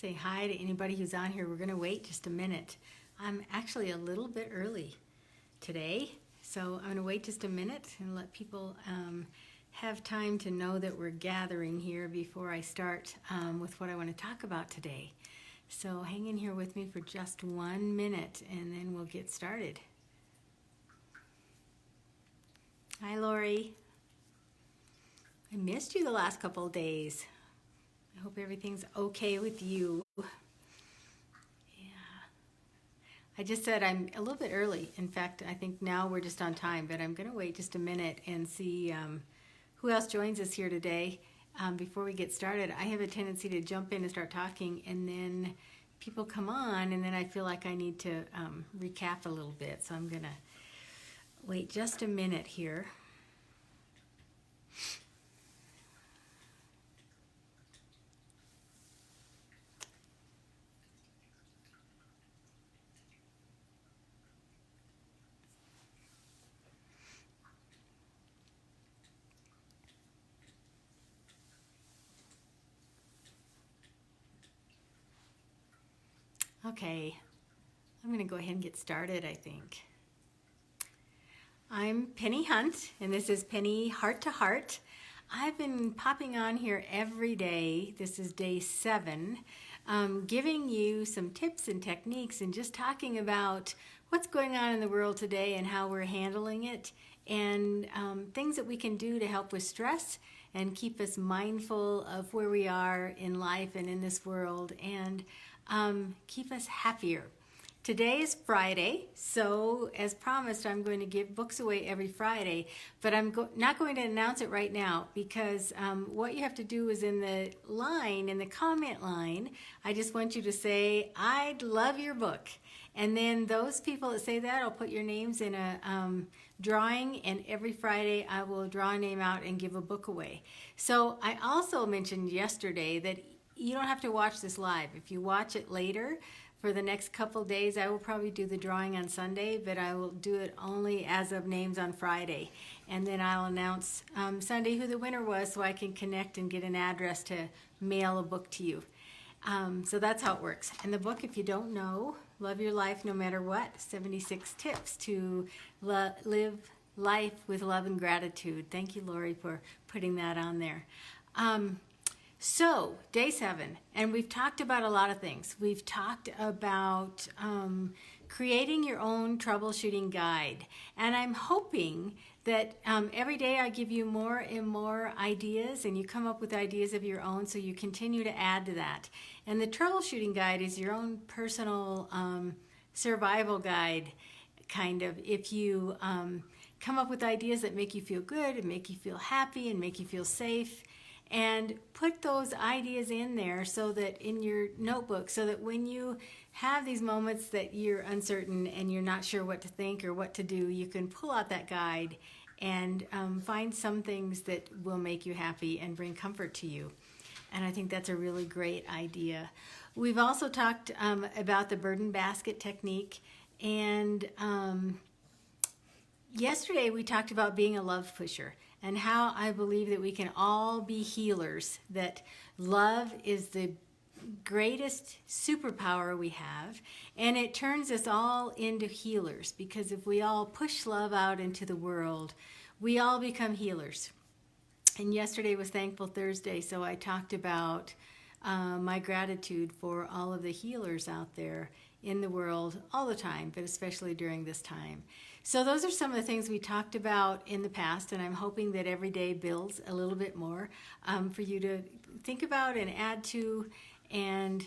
say hi to anybody who's on here. We're going to wait just a minute. I'm actually a little bit early today, so I'm going to wait just a minute and let people have time to know that we're gathering here before I start with what I want to talk about today. So hang in here with me for just 1 minute and then we'll get started. Hi, Lori. I missed you the last couple of days. I hope everything's okay with you. Yeah. I just said I'm a little bit early. In fact, I think now we're just on time, but I'm going to wait just a minute and see who else joins us here today. Before we get started, I have a tendency to jump in and start talking, and then people come on, and then I feel like I need to recap a little bit. So I'm going to wait just a minute here. Okay, I'm going to go ahead and get started, I think. I'm Pennie Hunt, and this is Pennie Heart to Heart. I've been popping on here every day. This is day 7, giving you some tips and techniques and just talking about what's going on in the world today and how we're handling it, and things that we can do to help with stress and keep us mindful of where we are in life and in this world, and keep us happier. Today is Friday, so as promised, I'm going to give books away every Friday, but I'm not going to announce it right now because what you have to do is in the comment line, I just want you to say, "I'd love your book." And then those people that say that, I'll put your names in a drawing, and every Friday I will draw a name out and give a book away. So I also mentioned yesterday that you don't have to watch this live. If you watch it later, for the next couple days, I will probably do the drawing on Sunday, but I will do it only as of names on Friday. And then I'll announce Sunday who the winner was so I can connect and get an address to mail a book to you. So that's how it works. And the book, if you don't know, Love Your Life No Matter What, 76 Tips to Live Life with Love and Gratitude. Thank you, Lori, for putting that on there. So, day 7, and we've talked about a lot of things. We've talked about creating your own troubleshooting guide, and I'm hoping that every day I give you more and more ideas, and you come up with ideas of your own, so you continue to add to that. And the troubleshooting guide is your own personal survival guide, kind of. If you come up with ideas that make you feel good and make you feel happy and make you feel safe, and put those ideas in there so that in your notebook, so that when you have these moments that you're uncertain and you're not sure what to think or what to do, you can pull out that guide and find some things that will make you happy and bring comfort to you. And I think that's a really great idea. We've also talked about the burden basket technique, and yesterday we talked about being a love pusher and how I believe that we can all be healers, that love is the greatest superpower we have, and it turns us all into healers, because if we all push love out into the world, we all become healers. And yesterday was Thankful Thursday, so I talked about my gratitude for all of the healers out there in the world all the time, but especially during this time. So those are some of the things we talked about in the past, and I'm hoping that every day builds a little bit more for you to think about and add to and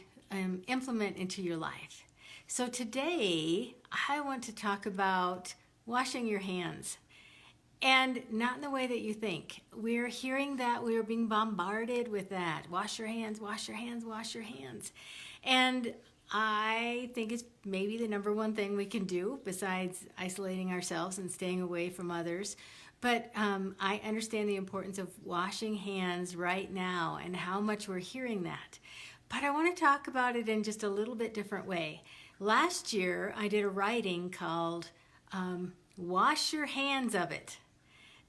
implement into your life. So today, I want to talk about washing your hands. And not in the way that you think. We're hearing that, we're being bombarded with that. Wash your hands, wash your hands, wash your hands. And I think it's maybe the number one thing we can do besides isolating ourselves and staying away from others. But I understand the importance of washing hands right now and how much we're hearing that. But I want to talk about it in just a little bit different way. Last year, I did a writing called Wash Your Hands of It.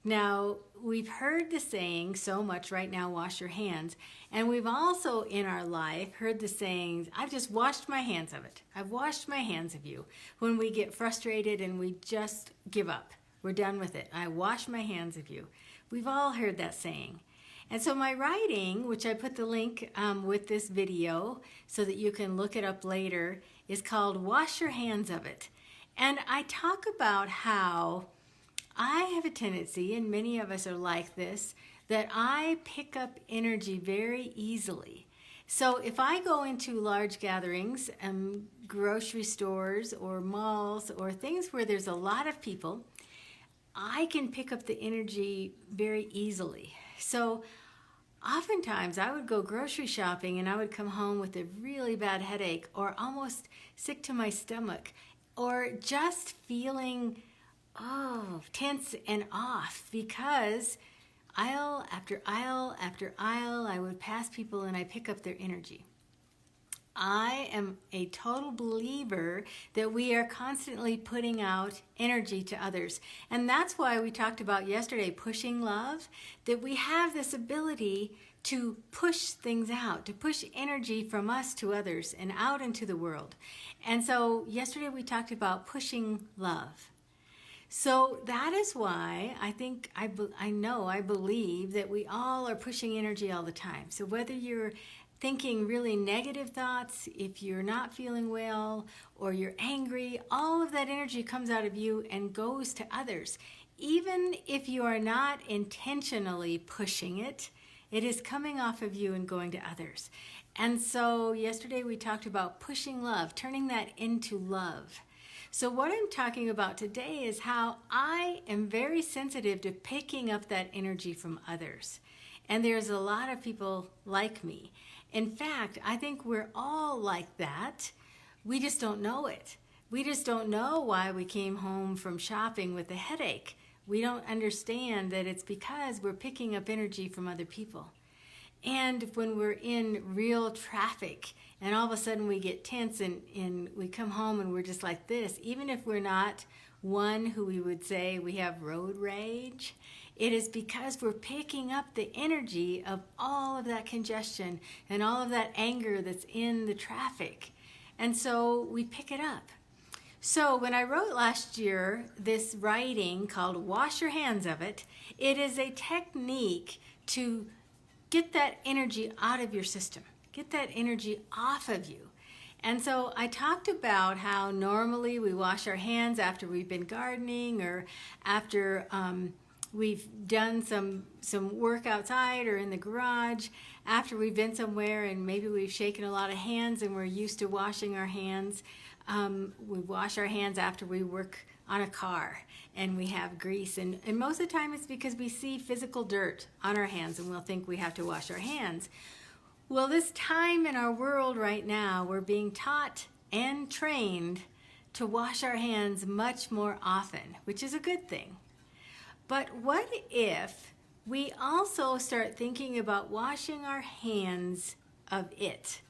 Now, we've heard the saying so much right now, wash your hands. And we've also in our life heard the saying, I've just washed my hands of it. I've washed my hands of you. When we get frustrated and we just give up, we're done with it. I wash my hands of you. We've all heard that saying. And so my writing, which I put the link with this video so that you can look it up later, is called Wash Your Hands of It. And I talk about how I have a tendency, and many of us are like this, that I pick up energy very easily. So if I go into large gatherings, grocery stores or malls or things where there's a lot of people, I can pick up the energy very easily. So oftentimes I would go grocery shopping and I would come home with a really bad headache or almost sick to my stomach or just feeling tense and off because aisle after aisle after aisle I would pass people and I pick up their energy. I am a total believer that we are constantly putting out energy to others. And that's why we talked about yesterday pushing love, that we have this ability to push things out, to push energy from us to others and out into the world. And so yesterday we talked about pushing love. So that is why I believe that we all are pushing energy all the time. So whether you're thinking really negative thoughts, if you're not feeling well, or you're angry, all of that energy comes out of you and goes to others. Even if you are not intentionally pushing it, it is coming off of you and going to others. And so yesterday we talked about pushing love, turning that into love. So what I'm talking about today is how I am very sensitive to picking up that energy from others. And there's a lot of people like me. In fact, I think we're all like that. We just don't know it. We just don't know why we came home from shopping with a headache. We don't understand that it's because we're picking up energy from other people. And when we're in real traffic and all of a sudden we get tense and we come home and we're just like this, even if we're not one who we would say we have road rage, it is because we're picking up the energy of all of that congestion and all of that anger that's in the traffic. And so we pick it up. So when I wrote last year this writing called Wash Your Hands of It, it is a technique to get that energy out of your system. Get that energy off of you. And so I talked about how normally we wash our hands after we've been gardening or after we've done some work outside or in the garage, after we've been somewhere and maybe we've shaken a lot of hands and we're used to washing our hands. We wash our hands after we work on a car and we have grease. And most of the time it's because we see physical dirt on our hands and we'll think we have to wash our hands. Well, this time in our world right now, we're being taught and trained to wash our hands much more often, which is a good thing. But what if we also start thinking about washing our hands of it?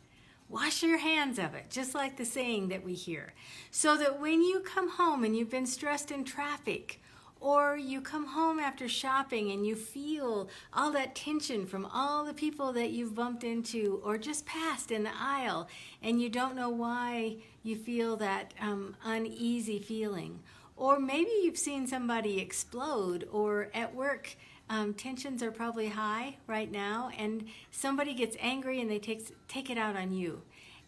Wash your hands of it, just like the saying that we hear. So that when you come home and you've been stressed in traffic, or you come home after shopping and you feel all that tension from all the people that you've bumped into or just passed in the aisle, and you don't know why you feel that uneasy feeling. Or maybe you've seen somebody explode, or at work, tensions are probably high right now, and somebody gets angry and they take it out on you.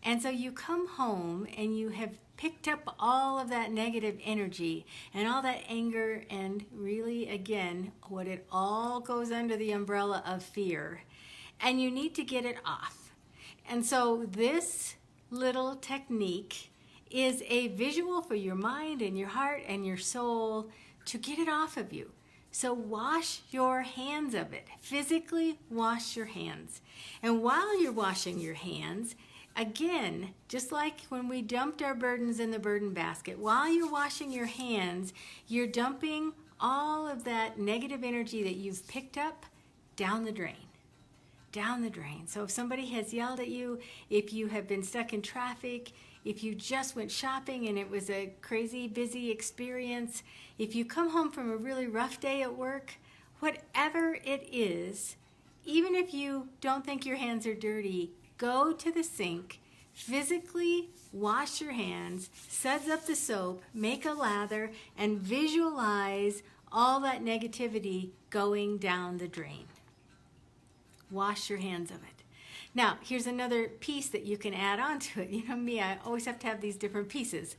And so you come home and you have picked up all of that negative energy and all that anger and really, again, what it all goes under the umbrella of fear. And you need to get it off. And so this little technique is a visual for your mind and your heart and your soul to get it off of you. So wash your hands of it. Physically wash your hands. And while you're washing your hands, again, just like when we dumped our burdens in the burden basket, while you're washing your hands, you're dumping all of that negative energy that you've picked up down the drain. Down the drain. So if somebody has yelled at you, if you have been stuck in traffic, if you just went shopping and it was a crazy busy experience, if you come home from a really rough day at work, Whatever it is, even if you don't think your hands are dirty, go to the sink, physically wash your hands, suds up the soap, make a lather, and visualize all that negativity going down the drain. Wash your hands of it. Now, here's another piece that you can add on to it. You know me, I always have to have these different pieces.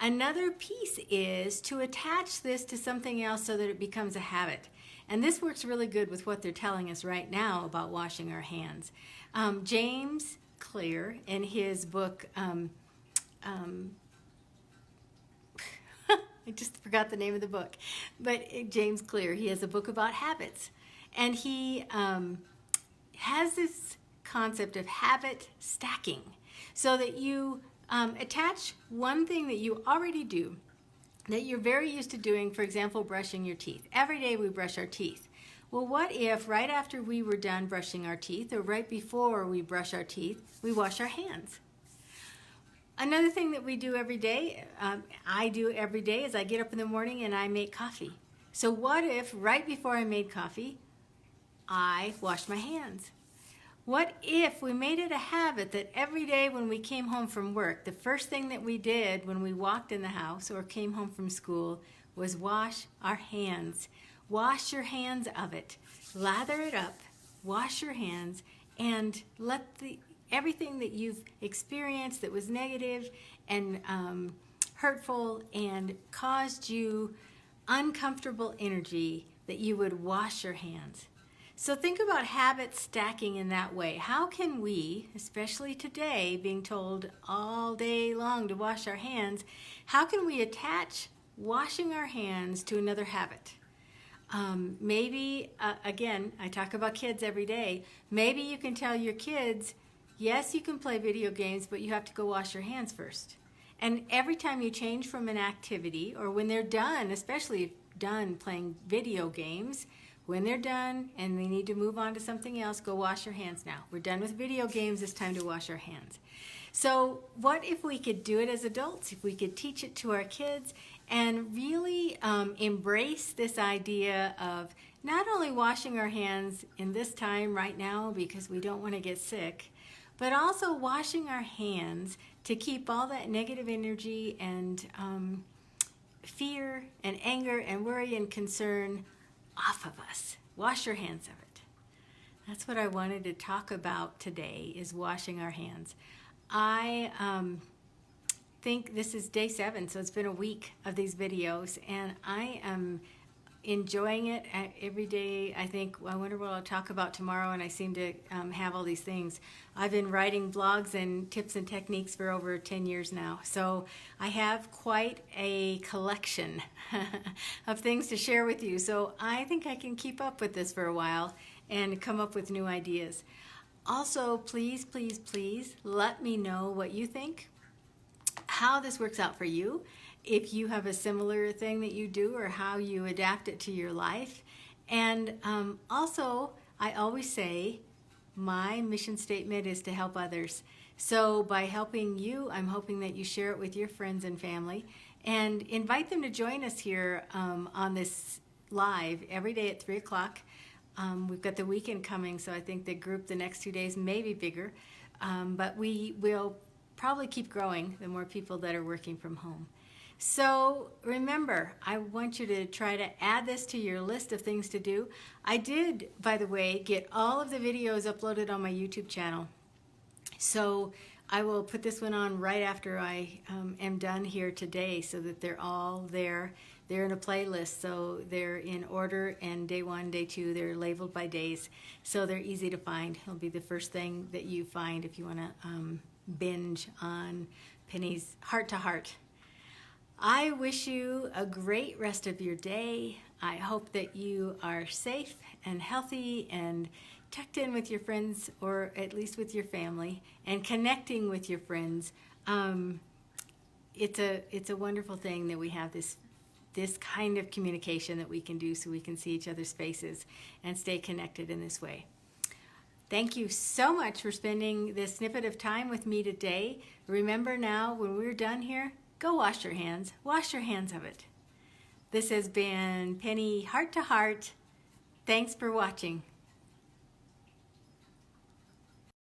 Another piece is to attach this to something else so that it becomes a habit. And this works really good with what they're telling us right now about washing our hands. James Clear, in his book, I just forgot the name of the book, but James Clear, he has a book about habits. And he has this concept of habit stacking, so that you attach one thing that you already do, that you're very used to doing, for example, brushing your teeth. Every day we brush our teeth. Well, what if right after we were done brushing our teeth, or right before we brush our teeth, we wash our hands? Another thing that we do every day, I do every day, is I get up in the morning and I make coffee. So what if right before I made coffee, I washed my hands? What if we made it a habit that every day when we came home from work, the first thing that we did when we walked in the house or came home from school was wash our hands? Wash your hands of it. Lather it up, wash your hands, and let everything that you've experienced that was negative and hurtful and caused you uncomfortable energy, that you would wash your hands. So think about habit stacking in that way. How can we, especially today, being told all day long to wash our hands, how can we attach washing our hands to another habit? Maybe, again, I talk about kids every day. Maybe you can tell your kids, yes, you can play video games, but you have to go wash your hands first. And every time you change from an activity, or when they're done, especially done playing video games, when they're done and they need to move on to something else, go wash your hands now. We're done with video games, it's time to wash our hands. So what if we could do it as adults, if we could teach it to our kids and really embrace this idea of not only washing our hands in this time right now because we don't want to get sick, but also washing our hands to keep all that negative energy and fear and anger and worry and concern off of us. Wash your hands of it. That's what I wanted to talk about today, is washing our hands. I think this is day 7, so it's been a week of these videos, and I am enjoying it every day. I think, I wonder what I'll talk about tomorrow, and I seem to have all these things. I've been writing blogs and tips and techniques for over 10 years now, so I have quite a collection of things to share with you. So I think I can keep up with this for a while and come up with new ideas. Also, please, please, please let me know what you think, how this works out for you, if you have a similar thing that you do, or how you adapt it to your life. And also, I always say my mission statement is to help others. So by helping you, I'm hoping that you share it with your friends and family, and invite them to join us here on this live every day at 3 o'clock. We've got the weekend coming, so I think the group the next 2 days may be bigger, but we will probably keep growing the more people that are working from home. So remember, I want you to try to add this to your list of things to do. I did, by the way, get all of the videos uploaded on my YouTube channel. So I will put this one on right after I am done here today, so that they're all there. They're in a playlist, so they're in order, and day 1, day 2, they're labeled by days, so they're easy to find. It'll be the first thing that you find if you want to binge on Pennie's Heart to Heart. I wish you a great rest of your day. I hope that you are safe and healthy and tucked in with your friends, or at least with your family, and connecting with your friends. It's a wonderful thing that we have this kind of communication that we can do, so we can see each other's faces and stay connected in this way. Thank you so much for spending this snippet of time with me today. Remember now, when we're done here, go wash your hands. Wash your hands of it. This has been Pennie Heart to Heart. Thanks for watching.